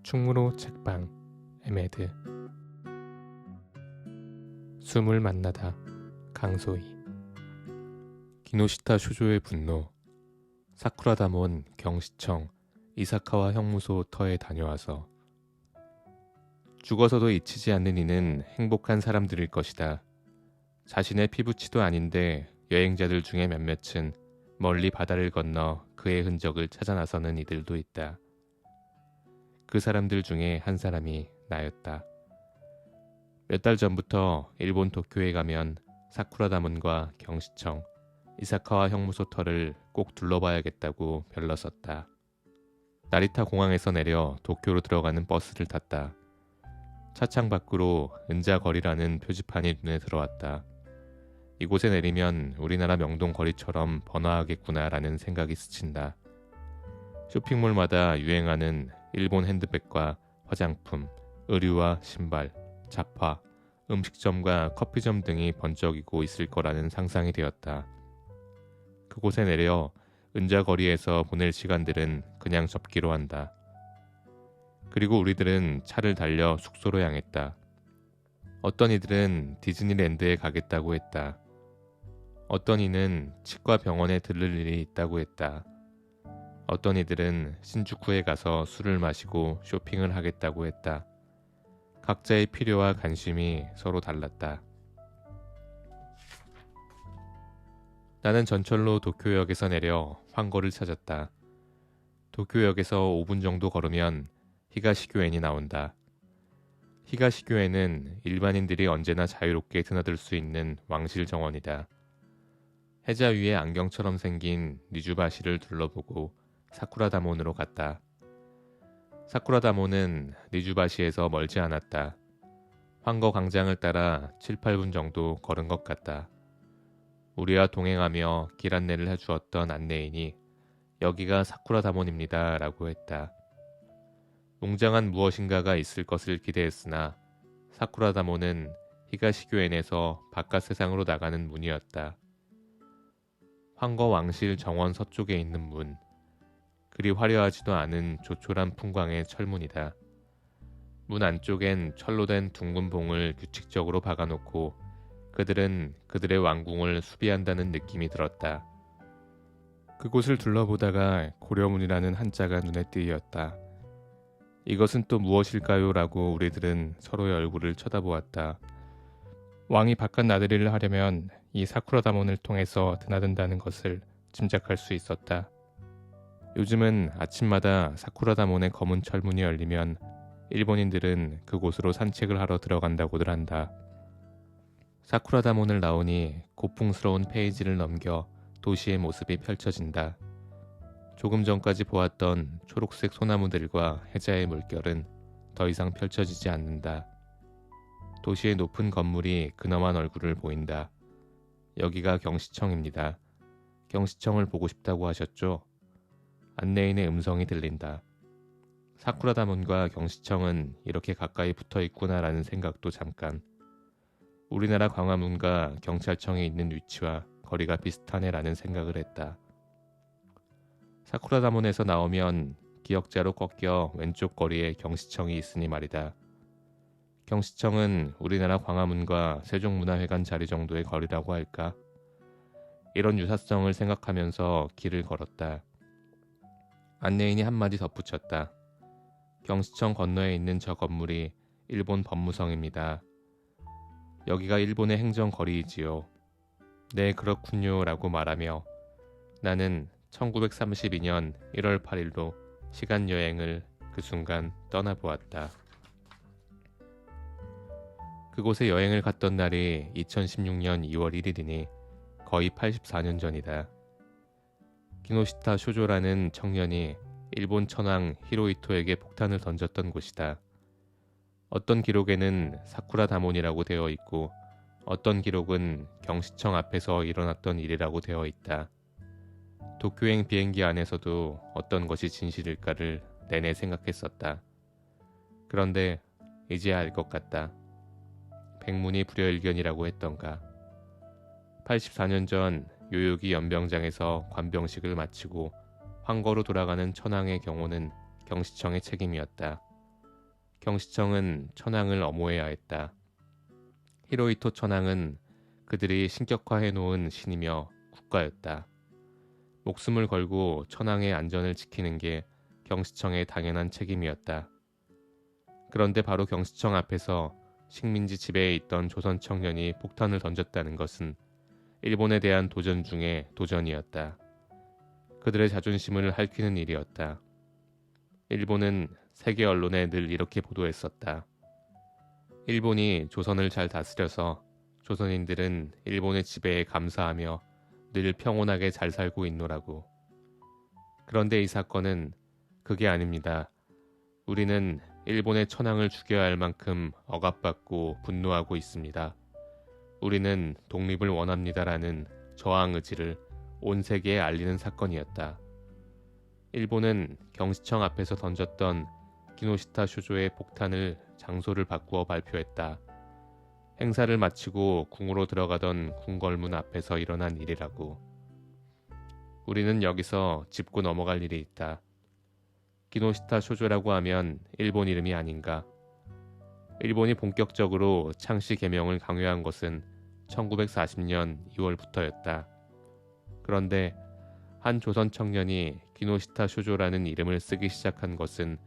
충무로 책방 에메드. 숨을 만나다 강소희. 기노시타 쇼조의 분노. 사쿠라다몬 경시청 이사카와 형무소 터에 다녀와서. 죽어서도 잊히지 않는 이는 행복한 사람들일 것이다. 자신의 피부치도 아닌데 여행자들 중에 몇몇은 멀리 바다를 건너 그의 흔적을 찾아 나서는 이들도 있다. 그 사람들 중에 한 사람이 나였다. 몇 달 전부터 일본 도쿄에 가면 사쿠라다몬과 경시청, 이사카와 형무소 터를 꼭 둘러봐야겠다고 별렀었다. 나리타 공항에서 내려 도쿄로 들어가는 버스를 탔다. 차창 밖으로 은자거리라는 표지판이 눈에 들어왔다. 이곳에 내리면 우리나라 명동 거리처럼 번화하겠구나라는 생각이 스친다. 쇼핑몰마다 유행하는 일본 핸드백과 화장품, 의류와 신발, 잡화, 음식점과 커피점 등이 번쩍이고 있을 거라는 상상이 되었다. 그곳에 내려 은자거리에서 보낼 시간들은 그냥 접기로 한다. 그리고 우리들은 차를 달려 숙소로 향했다. 어떤 이들은 디즈니랜드에 가겠다고 했다. 어떤 이는 치과 병원에 들를 일이 있다고 했다. 어떤 이들은 신주쿠에 가서 술을 마시고 쇼핑을 하겠다고 했다. 각자의 필요와 관심이 서로 달랐다. 나는 전철로 도쿄역에서 내려 황거를 찾았다. 도쿄역에서 5분 정도 걸으면 히가시교엔이 나온다. 히가시교엔은 일반인들이 언제나 자유롭게 드나들 수 있는 왕실 정원이다. 해자 위에 안경처럼 생긴 니주바시를 둘러보고 사쿠라다몬으로 갔다. 사쿠라다몬은 니주바시에서 멀지 않았다. 황거 광장을 따라 7, 8분 정도 걸은 것 같다. 우리와 동행하며 길 안내를 해주었던 안내인이 여기가 사쿠라다몬입니다 라고 했다. 웅장한 무엇인가가 있을 것을 기대했으나 사쿠라다몬은 히가시교엔에서 바깥 세상으로 나가는 문이었다. 황거 왕실 정원 서쪽에 있는 문. 그리 화려하지도 않은 조촐한 풍광의 철문이다. 문 안쪽엔 철로 된 둥근 봉을 규칙적으로 박아놓고 그들은 그들의 왕궁을 수비한다는 느낌이 들었다. 그곳을 둘러보다가 고려문이라는 한자가 눈에 띄었다. 이것은 또 무엇일까요? 라고 우리들은 서로의 얼굴을 쳐다보았다. 왕이 바깥 나들이를 하려면 이 사쿠라다몬을 통해서 드나든다는 것을 짐작할 수 있었다. 요즘은 아침마다 사쿠라다몬의 검은 철문이 열리면 일본인들은 그곳으로 산책을 하러 들어간다고들 한다. 사쿠라다몬을 나오니 고풍스러운 페이지를 넘겨 도시의 모습이 펼쳐진다. 조금 전까지 보았던 초록색 소나무들과 해자의 물결은 더 이상 펼쳐지지 않는다. 도시의 높은 건물이 근엄한 얼굴을 보인다. 여기가 경시청입니다. 경시청을 보고 싶다고 하셨죠? 안내인의 음성이 들린다. 사쿠라다몬과 경시청은 이렇게 가까이 붙어 있구나라는 생각도 잠깐. 우리나라 광화문과 경찰청이 있는 위치와 거리가 비슷하네라는 생각을 했다. 사쿠라다몬에서 나오면 기역자로 꺾여 왼쪽 거리에 경시청이 있으니 말이다. 경시청은 우리나라 광화문과 세종문화회관 자리 정도의 거리라고 할까? 이런 유사성을 생각하면서 길을 걸었다. 안내인이 한마디 덧붙였다. 경시청 건너에 있는 저 건물이 일본 법무성입니다. 여기가 일본의 행정거리이지요. 네, 그렇군요 라고 말하며 나는 1932년 1월 8일로 시간여행을 그 순간 떠나보았다. 그곳에 여행을 갔던 날이 2016년 2월 1일이니 거의 84년 전이다. 기노시타 쇼조라는 청년이 일본 천황 히로히토에게 폭탄을 던졌던 곳이다. 어떤 기록에는 사쿠라다몬이라고 되어 있고 어떤 기록은 경시청 앞에서 일어났던 일이라고 되어 있다. 도쿄행 비행기 안에서도 어떤 것이 진실일까를 내내 생각했었다. 그런데 이제야 알 것 같다. 백문이 불여일견이라고 했던가. 84년 전 요요기 연병장에서 관병식을 마치고 황거로 돌아가는 천황의 경호는 경시청의 책임이었다. 경시청은 천황을 엄호해야 했다. 히로히토 천황은 그들이 신격화해놓은 신이며 국가였다. 목숨을 걸고 천황의 안전을 지키는 게 경시청의 당연한 책임이었다. 그런데 바로 경시청 앞에서 식민지 지배에 있던 조선 청년이 폭탄을 던졌다는 것은 일본에 대한 도전 중에 도전이었다. 그들의 자존심을 핥히는 일이었다. 일본은 세계 언론에 늘 이렇게 보도했었다. 일본이 조선을 잘 다스려서 조선인들은 일본의 지배에 감사하며 늘 평온하게 잘 살고 있노라고. 그런데 이 사건은 그게 아닙니다. 우리는 일본의 천황을 죽여야 할 만큼 억압받고 분노하고 있습니다. 우리는 독립을 원합니다라는 저항 의지를 온 세계에 알리는 사건이었다. 일본은 경시청 앞에서 던졌던 기노시타 쇼조의 폭탄을 장소를 바꾸어 발표했다. 행사를 마치고 궁으로 들어가던 궁궐문 앞에서 일어난 일이라고. 우리는 여기서 짚고 넘어갈 일이 있다. 기노시타 쇼조라고 하면 일본 이름이 아닌가. 일본이 본격적으로 창씨 개명을 강요한 것은 1940년 2월부터였다. 그런데 한 조선 청년이 기노시타 쇼조라는 이름을 쓰기 시작한 것은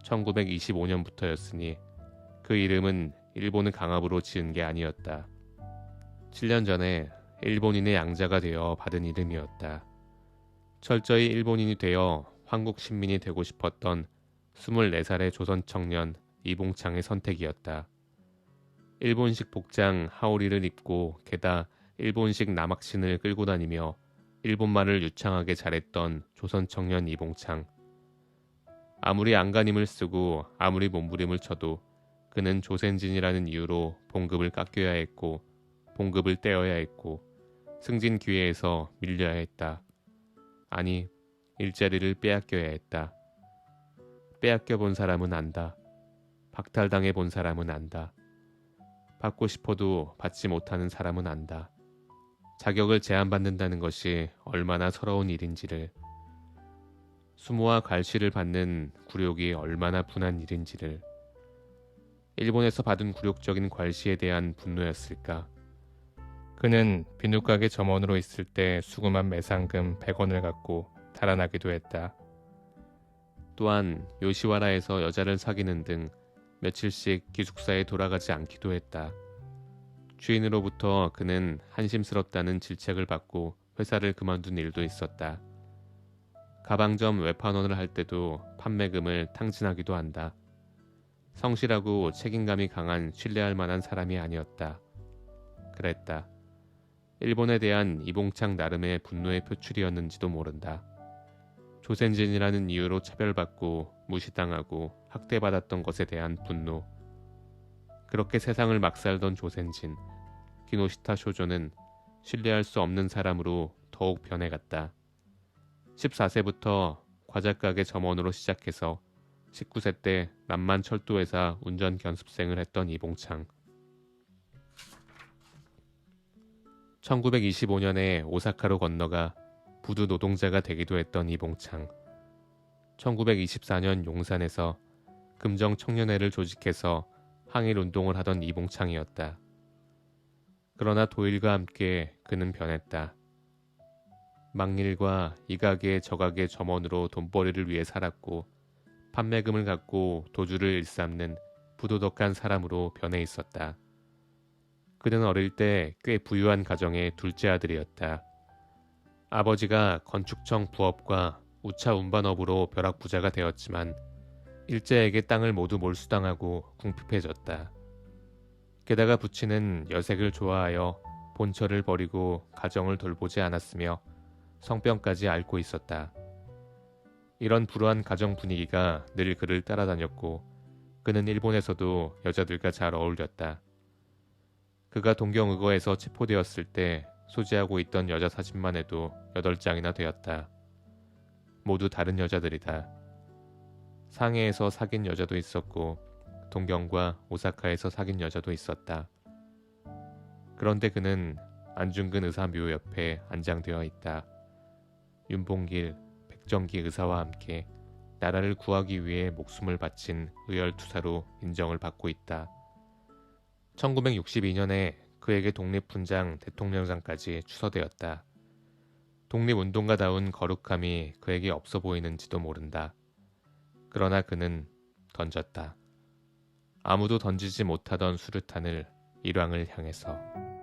1925년부터였으니 그 이름은 일본의 강압으로 지은 게 아니었다. 7년 전에 일본인의 양자가 되어 받은 이름이었다. 철저히 일본인이 되어 한국 신민이 되고 싶었던 24살의 조선 청년 이봉창의 선택이었다. 일본식 복장 하오리를 입고 게다 일본식 남학신을 끌고 다니며 일본말을 유창하게 잘했던 조선 청년 이봉창. 아무리 안간힘을 쓰고 아무리 몸부림을 쳐도 그는 조센진이라는 이유로 봉급을 깎여야 했고 봉급을 떼어야 했고 승진 기회에서 밀려야 했다. 아니, 일자리를 빼앗겨야 했다. 빼앗겨 본 사람은 안다. 박탈당해 본 사람은 안다. 받고 싶어도 받지 못하는 사람은 안다. 자격을 제한받는다는 것이 얼마나 서러운 일인지를, 수모와 갈취를 받는 굴욕이 얼마나 분한 일인지를. 일본에서 받은 굴욕적인 괄시에 대한 분노였을까. 그는 비누가게 점원으로 있을 때 수금한 매상금 100원을 갖고 달아나기도 했다. 또한 요시와라에서 여자를 사귀는 등 며칠씩 기숙사에 돌아가지 않기도 했다. 주인으로부터 그는 한심스럽다는 질책을 받고 회사를 그만둔 일도 있었다. 가방점 외판원을 할 때도 판매금을 탕진하기도 한다. 성실하고 책임감이 강한 신뢰할 만한 사람이 아니었다. 그랬다. 일본에 대한 이봉창 나름의 분노의 표출이었는지도 모른다. 조센진이라는 이유로 차별받고 무시당하고 학대받았던 것에 대한 분노. 그렇게 세상을 막 살던 조센진, 기노시타 쇼조는 신뢰할 수 없는 사람으로 더욱 변해갔다. 14세부터 과자가게 점원으로 시작해서 19세 때 남만 철도회사 운전 견습생을 했던 이봉창. 1925년에 오사카로 건너가 부두 노동자가 되기도 했던 이봉창. 1924년 용산에서 금정 청년회를 조직해서 항일 운동을 하던 이봉창이었다. 그러나 도일과 함께 그는 변했다. 막일과 이 가게 저 가게 점원으로 돈벌이를 위해 살았고 판매금을 갖고 도주를 일삼는 부도덕한 사람으로 변해 있었다. 그는 어릴 때 꽤 부유한 가정의 둘째 아들이었다. 아버지가 건축청 부업과 우차 운반업으로 벼락부자가 되었지만 일제에게 땅을 모두 몰수당하고 궁핍해졌다. 게다가 부친은 여색을 좋아하여 본처를 버리고 가정을 돌보지 않았으며 성병까지 앓고 있었다. 이런 불우한 가정 분위기가 늘 그를 따라다녔고 그는 일본에서도 여자들과 잘 어울렸다. 그가 동경의거에서 체포되었을 때 소지하고 있던 여자 사진만 해도 8장이나 되었다. 모두 다른 여자들이다. 상해에서 사귄 여자도 있었고 동경과 오사카에서 사귄 여자도 있었다. 그런데 그는 안중근 의사 묘 옆에 안장되어 있다. 윤봉길, 백정기 의사와 함께 나라를 구하기 위해 목숨을 바친 의열투사로 인정을 받고 있다. 1962년에 그에게 독립훈장 대통령상까지 추서되었다. 독립운동가다운 거룩함이 그에게 없어 보이는지도 모른다. 그러나 그는 던졌다. 아무도 던지지 못하던 수류탄을 일왕을 향해서.